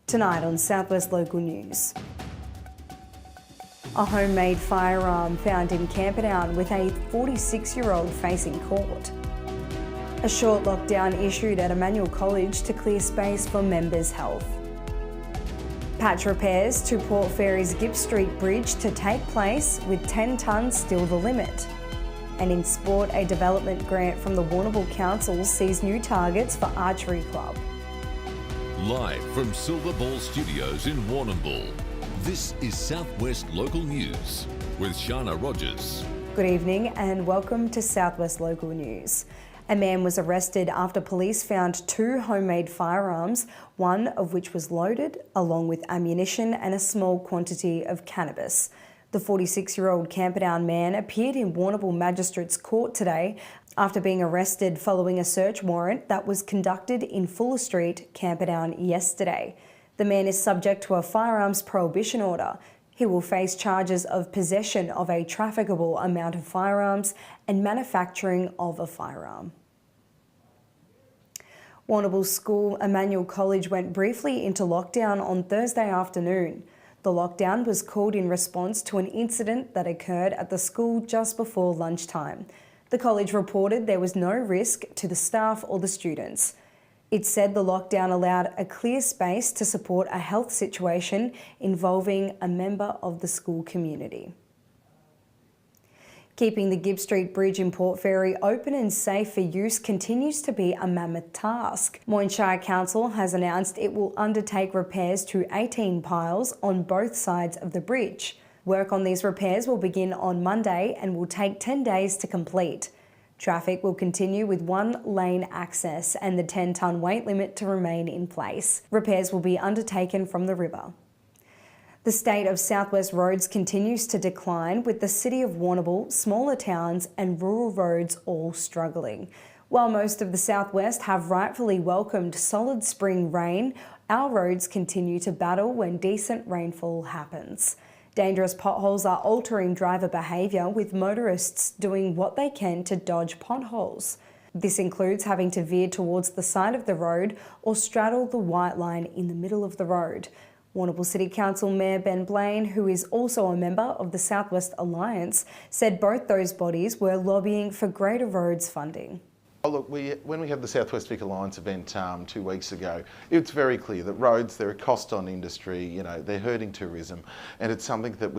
Tonight on Southwest Local News. A homemade firearm found in Camperdown with a 46-year-old facing court. A short lockdown issued at Emmanuel College to clear space for members' health. Patch repairs to Port Fairy's Gipp Street Bridge to take place with 10 tonnes still the limit. And in sport, a development grant from the Warrnambool Council sees new targets for Archery Club. Live from Silver Ball Studios in Warrnambool, this is Southwest Local News with Sharna Rogers. Good evening and welcome to Southwest Local News. A man was arrested after police found 2 homemade firearms, one of which was loaded, along with ammunition and a small quantity of cannabis. The 46-year-old Camperdown man appeared in Warrnambool Magistrates Court today after being arrested following a search warrant that was conducted in Fuller Street, Camperdown yesterday. The man is subject to a firearms prohibition order. He will face charges of possession of a trafficable amount of firearms and manufacturing of a firearm. Warrnambool School Emmanuel College went briefly into lockdown on Thursday afternoon. The lockdown was called in response to an incident that occurred at the school just before lunchtime. The college reported there was no risk to the staff or the students. It said the lockdown allowed a clear space to support a health situation involving a member of the school community. Keeping the Gipp Street Bridge in Port Fairy open and safe for use continues to be a mammoth task. Moyne Shire Council has announced it will undertake repairs to 18 piles on both sides of the bridge. Work on these repairs will begin on Monday and will take 10 days to complete. Traffic will continue with 1-lane access and the 10-tonne weight limit to remain in place. Repairs will be undertaken from the river. The state of Southwest roads continues to decline, with the city of Warrnambool, smaller towns and rural roads all struggling. While most of the Southwest have rightfully welcomed solid spring rain, our roads continue to battle when decent rainfall happens. Dangerous potholes are altering driver behaviour, with motorists doing what they can to dodge potholes. This includes having to veer towards the side of the road or straddle the white line in the middle of the road. Warrnambool City Council Mayor Ben Blaine, who is also a member of the Southwest Alliance, said both those bodies were lobbying for greater roads funding. Oh, look, when we had the Southwest Vic Alliance event 2 weeks ago, it's very clear that roads, they're a cost on industry, they're hurting tourism, and it's something that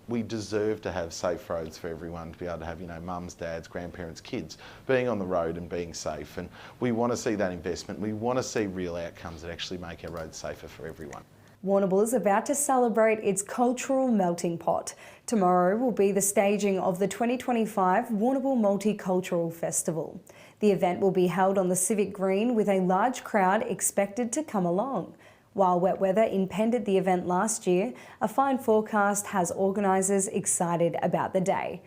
we deserve to have safe roads for everyone, to be able to have, mums, dads, grandparents, kids being on the road and being safe. And we want to see that investment. We want to see real outcomes that actually make our roads safer for everyone. Warrnambool is about to celebrate its cultural melting pot. Tomorrow will be the staging of the 2025 Warrnambool Multicultural Festival. The event will be held on the Civic Green with a large crowd expected to come along. While wet weather impeded the event last year, a fine forecast has organisers excited about the day.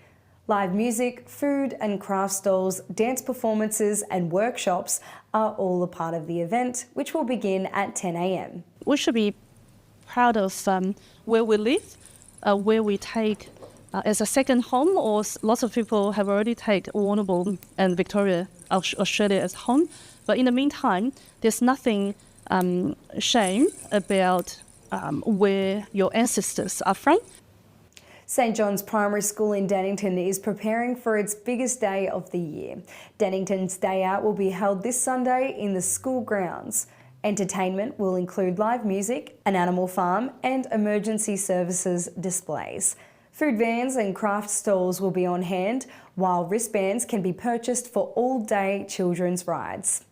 Live music, food and craft stalls, dance performances and workshops are all a part of the event, which will begin at 10 a.m. We should be proud of where we live, where we take as a second home, or lots of people have already taken Warrnambool and Victoria, Australia as home. But in the meantime, there's nothing shame about where your ancestors are from. St John's Primary School in Dennington is preparing for its biggest day of the year. Dennington's Day Out will be held this Sunday in the school grounds. Entertainment will include live music, an animal farm and emergency services displays. Food vans and craft stalls will be on hand, while wristbands can be purchased for all-day children's rides.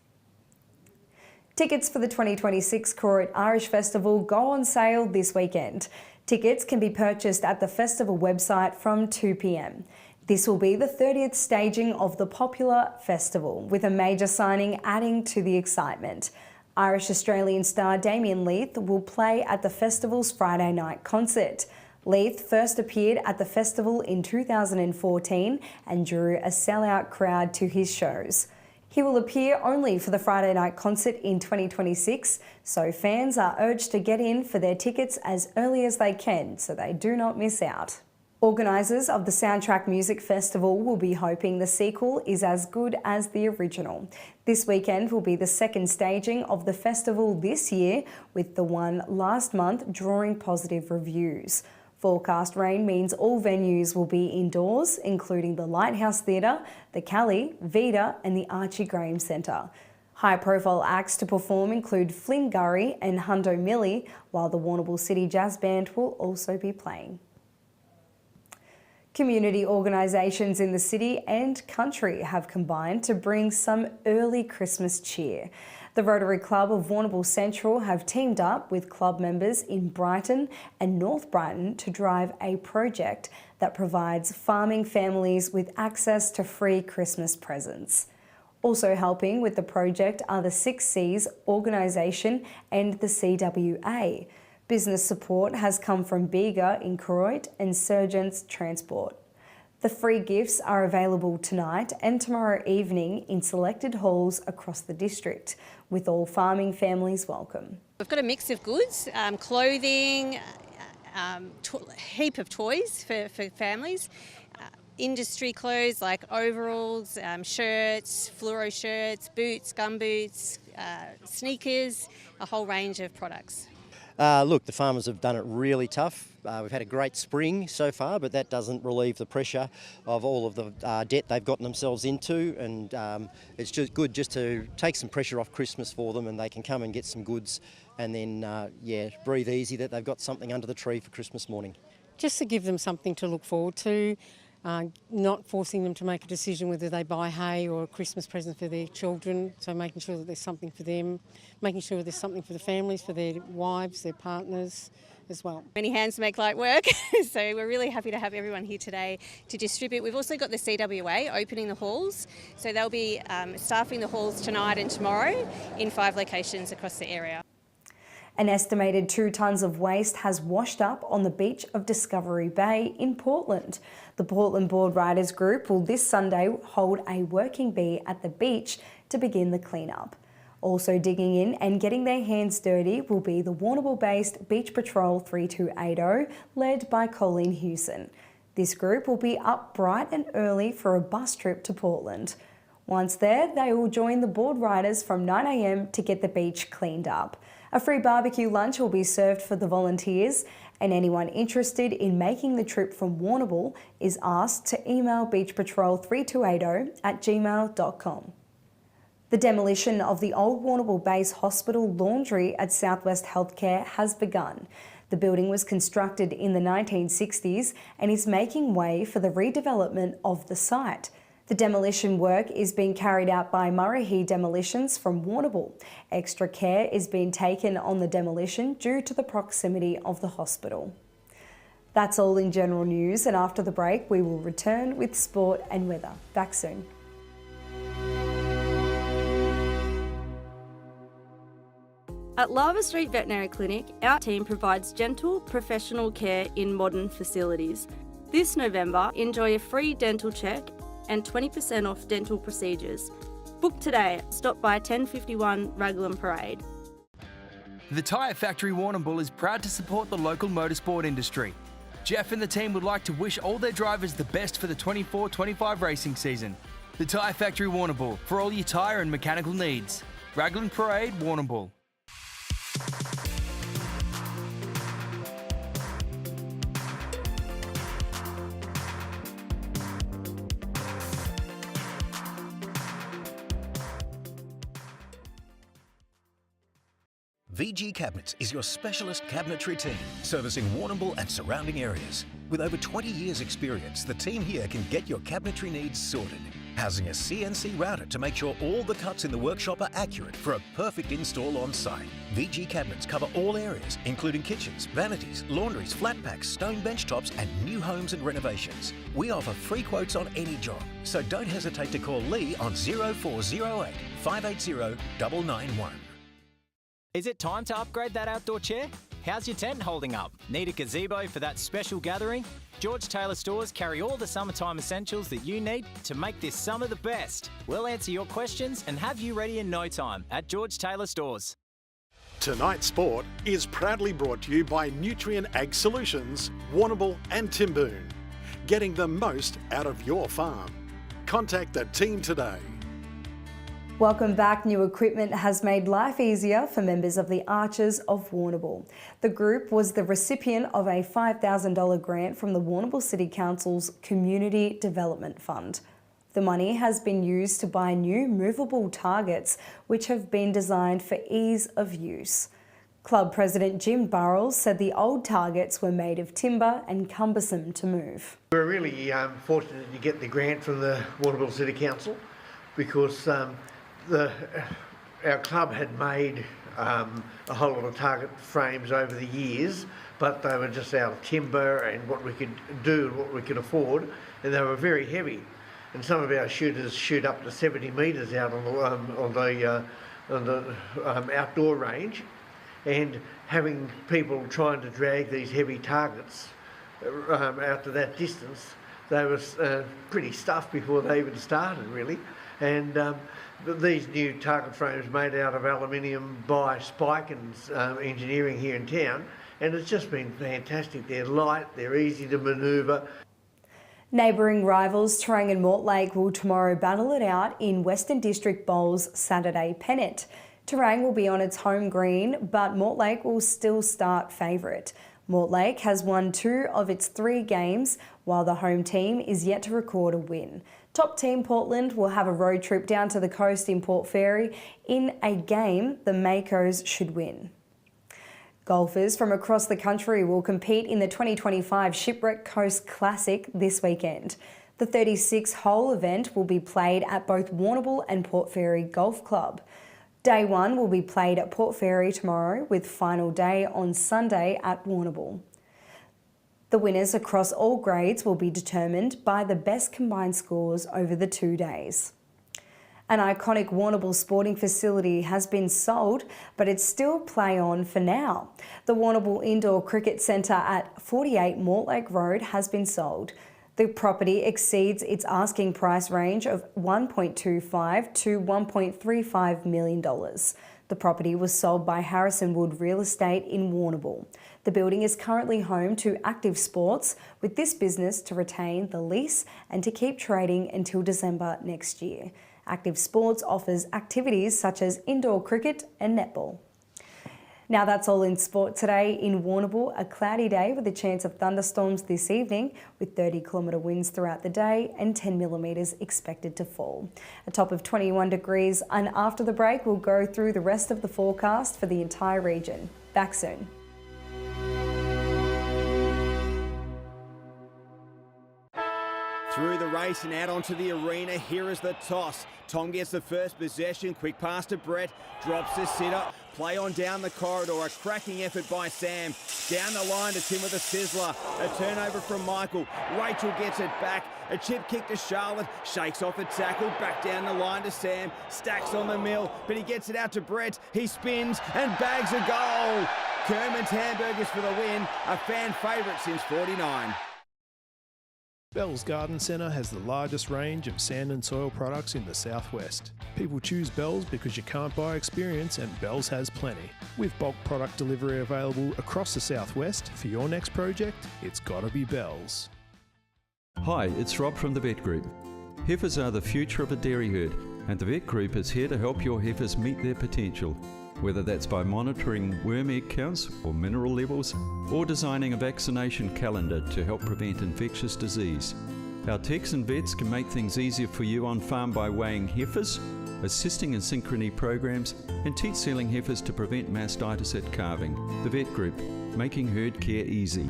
Tickets for the 2026 Koorut Irish Festival go on sale this weekend. Tickets can be purchased at the festival website from 2 p.m. This will be the 30th staging of the popular festival, with a major signing adding to the excitement. Irish-Australian star Damien Leith will play at the festival's Friday night concert. Leith first appeared at the festival in 2014 and drew a sellout crowd to his shows. He will appear only for the Friday night concert in 2026, so fans are urged to get in for their tickets as early as they can so they do not miss out. Organisers of the Soundtrack Music Festival will be hoping the sequel is as good as the original. This weekend will be the second staging of the festival this year, with the one last month drawing positive reviews. Forecast rain means all venues will be indoors, including the Lighthouse Theatre, the Cali, Vita and the Archie Graham Centre. High-profile acts to perform include Flynn Gurry and Hundo Millie, while the Warrnambool City Jazz Band will also be playing. Community organisations in the city and country have combined to bring some early Christmas cheer. The Rotary Club of Warrnambool Central have teamed up with club members in Brighton and North Brighton to drive a project that provides farming families with access to free Christmas presents. Also helping with the project are the 6Cs organisation and the CWA. Business support has come from Bega in Koroit and Surgeons Transport. The free gifts are available tonight and tomorrow evening in selected halls across the district, with all farming families welcome. We've got a mix of goods, clothing, heap of toys for families, industry clothes like overalls, shirts, fluoro shirts, boots, gumboots, sneakers, a whole range of products. Look, the farmers have done it really tough. We've had a great spring so far, but that doesn't relieve the pressure of all of the debt they've gotten themselves into, and it's just good just to take some pressure off Christmas for them, and they can come and get some goods and then, breathe easy that they've got something under the tree for Christmas morning. Just to give them something to look forward to, not forcing them to make a decision whether they buy hay or a Christmas present for their children, so making sure that there's something for them, making sure there's something for the families, for their wives, their partners as well. Many hands make light work, so we're really happy to have everyone here today to distribute. We've also got the CWA opening the halls, so they'll be staffing the halls tonight and tomorrow in 5 locations across the area. An estimated 2 tonnes of waste has washed up on the beach of Discovery Bay in Portland. The Portland Board Riders Group will this Sunday hold a working bee at the beach to begin the clean-up. Also digging in and getting their hands dirty will be the Warrnambool-based Beach Patrol 3280, led by Colleen Hewson. This group will be up bright and early for a bus trip to Portland. Once there, they will join the board riders from 9 a.m. to get the beach cleaned up. A free barbecue lunch will be served for the volunteers, and anyone interested in making the trip from Warrnambool is asked to email beachpatrol3280@gmail.com. The demolition of the old Warrnambool Base Hospital laundry at Southwest Healthcare has begun. The building was constructed in the 1960s and is making way for the redevelopment of the site. The demolition work is being carried out by Murrahy Demolitions from Warrnambool. Extra care is being taken on the demolition due to the proximity of the hospital. That's all in general news, and after the break we will return with sport and weather. Back soon. At Lava Street Veterinary Clinic, our team provides gentle, professional care in modern facilities. This November, enjoy a free dental check and 20% off dental procedures. Book today. Stop by 1051 Raglan Parade. The Tyre Factory Warrnambool is proud to support the local motorsport industry. Jeff and the team would like to wish all their drivers the best for the 24-25 racing season. The Tyre Factory Warrnambool, for all your tyre and mechanical needs. Raglan Parade, Warrnambool. VG Cabinets is your specialist cabinetry team, servicing Warrnambool and surrounding areas. With over 20 years experience, the team here can get your cabinetry needs sorted. Housing a CNC router to make sure all the cuts in the workshop are accurate for a perfect install on site. VG Cabinets cover all areas, including kitchens, vanities, laundries, flat packs, stone bench tops and new homes and renovations. We offer free quotes on any job, so don't hesitate to call Lee on 0408 580 991. Is it time to upgrade that outdoor chair? How's your tent holding up? Need a gazebo for that special gathering? George Taylor Stores carry all the summertime essentials that you need to make this summer the best. We'll answer your questions and have you ready in no time at George Taylor Stores. Tonight's sport is proudly brought to you by Nutrient Ag Solutions, Warrnambool and Timboon. getting the most out of your farm. Contact the team today. Welcome back. New equipment has made life easier for members of the Archers of Warrnambool. The group was the recipient of a $5,000 grant from the Warrnambool City Council's Community Development Fund. The money has been used to buy new movable targets, which have been designed for ease of use. Club President Jim Burrells said the old targets were made of timber and cumbersome to move. We're really fortunate to get the grant from the Warrnambool City Council because our club had made a whole lot of target frames over the years, but they were just out of timber and what we could do and what we could afford, and they were very heavy. And some of our shooters shoot up to 70 metres out on the outdoor range, and having people trying to drag these heavy targets out to that distance, they were pretty stuffed before they even started, really. And these new target frames made out of aluminium by Spike and Engineering here in town, and it's just been fantastic. They're light, they're easy to manoeuvre. Neighbouring rivals Terang and Mortlake will tomorrow battle it out in Western District Bowls Saturday pennant. Terang will be on its home green, but Mortlake will still start favourite. Mortlake has won 2 of its 3 games, while the home team is yet to record a win. Top team Portland will have a road trip down to the coast in Port Fairy in a game the Makos should win. Golfers from across the country will compete in the 2025 Shipwreck Coast Classic this weekend. The 36-hole event will be played at both Warrnambool and Port Fairy Golf Club. Day 1 will be played at Port Fairy tomorrow, with final day on Sunday at Warrnambool. The winners across all grades will be determined by the best combined scores over the 2 days. An iconic Warrnambool sporting facility has been sold, but it's still play on for now. The Warrnambool Indoor Cricket Centre at 48 Mortlake Road has been sold. The property exceeds its asking price range of $1.25 to $1.35 million. The property was sold by Harrison Wood Real Estate in Warrnambool. The building is currently home to Active Sports, with this business to retain the lease and to keep trading until December next year. Active Sports offers activities such as indoor cricket and netball. Now that's all in sport today. In Warrnambool, a cloudy day with a chance of thunderstorms this evening, with 30-kilometre winds throughout the day and 10 millimetres expected to fall. A top of 21 degrees, and after the break we'll go through the rest of the forecast for the entire region. Back soon. Through the race and out onto the arena, here is the toss. Tom gets the first possession, quick pass to Brett, drops the sitter, play on down the corridor, a cracking effort by Sam. Down the line to Tim with a sizzler, a turnover from Michael. Rachel gets it back, a chip kick to Charlotte, shakes off a tackle, back down the line to Sam, stacks on the mill, but he gets it out to Brett, he spins and bags a goal. Kerman's Hamburgers for the win, a fan favourite since 49. Bell's Garden Centre has the largest range of sand and soil products in the southwest. People choose Bell's because you can't buy experience, and Bell's has plenty. With bulk product delivery available across the southwest, for your next project, it's gotta be Bell's. Hi, it's Rob from the Vet Group. Heifers are the future of a dairy herd, and the Vet Group is here to help your heifers meet their potential. Whether that's by monitoring worm egg counts or mineral levels, or designing a vaccination calendar to help prevent infectious disease. Our techs and vets can make things easier for you on farm by weighing heifers, assisting in synchrony programs, and teat sealing heifers to prevent mastitis at calving. The Vet Group, making herd care easy.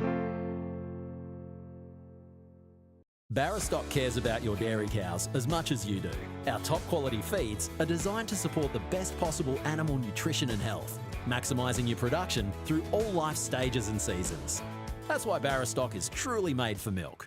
Barrastock cares about your dairy cows as much as you do. Our top quality feeds are designed to support the best possible animal nutrition and health, maximising your production through all life stages and seasons. That's why Barrastock is truly made for milk.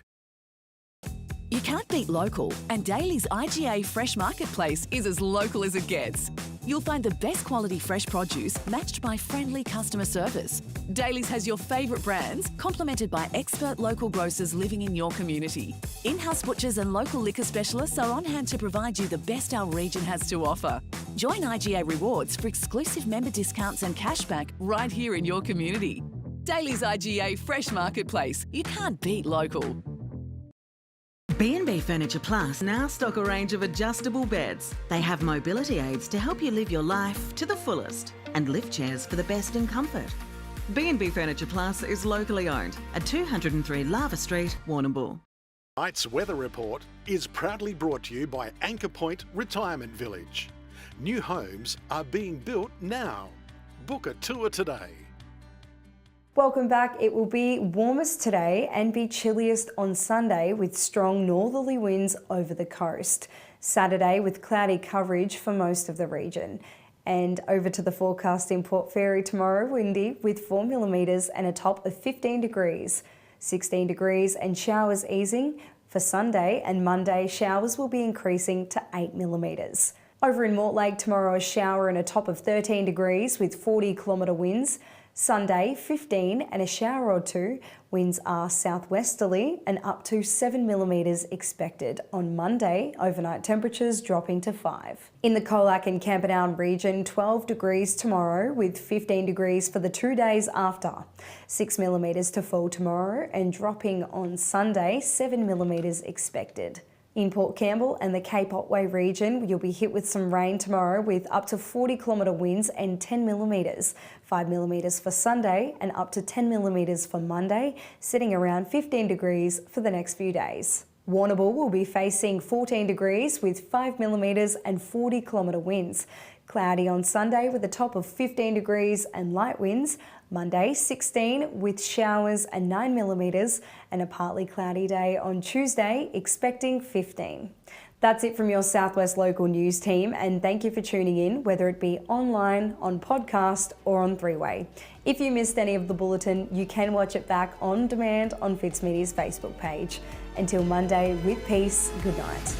You can't beat local, and Daly's IGA Fresh Marketplace is as local as it gets. You'll find the best quality fresh produce matched by friendly customer service. Daly's has your favourite brands, complemented by expert local grocers living in your community. In-house butchers and local liquor specialists are on hand to provide you the best our region has to offer. Join IGA Rewards for exclusive member discounts and cashback right here in your community. Daly's IGA Fresh Marketplace. You can't beat local. B&B Furniture Plus now stock a range of adjustable beds. They have mobility aids to help you live your life to the fullest and lift chairs for the best in comfort. B&B Furniture Plus is locally owned at 203 Lava Street, Warrnambool. Tonight's weather report is proudly brought to you by Anchor Point Retirement Village. New homes are being built now. Book a tour today. Welcome back. It will be warmest today and be chilliest on Sunday with strong northerly winds over the coast. Saturday with cloudy coverage for most of the region. And over to the forecast in Port Fairy tomorrow, windy with 4 millimetres and a top of 15 degrees. 16 degrees and showers easing. For Sunday and Monday, showers will be increasing to 8 millimetres. Over in Mortlake tomorrow, a shower and a top of 13 degrees with 40-kilometre winds. Sunday, 15 and a shower or two. Winds are southwesterly and up to 7 millimetres expected. On Monday, overnight temperatures dropping to 5. In the Colac and Camperdown region, 12 degrees tomorrow with 15 degrees for the 2 days after. 6 millimetres to fall tomorrow and dropping on Sunday, 7 millimetres expected. In Port Campbell and the Cape Otway region, you'll be hit with some rain tomorrow with up to 40-kilometre winds and 10 millimetres. 5 millimetres for Sunday and up to 10 millimetres for Monday, sitting around 15 degrees for the next few days. Warrnambool will be facing 14 degrees with 5 millimetres and 40-kilometre winds. Cloudy on Sunday with a top of 15 degrees and light winds. Monday, 16 with showers and 9 millimetres and a partly cloudy day on Tuesday, expecting 15. That's it from your Southwest Local News team, and thank you for tuning in, whether it be online, on podcast or on three-way. If you missed any of the bulletin, you can watch it back on demand on Fitzmedias Facebook page. Until Monday, with peace, good night.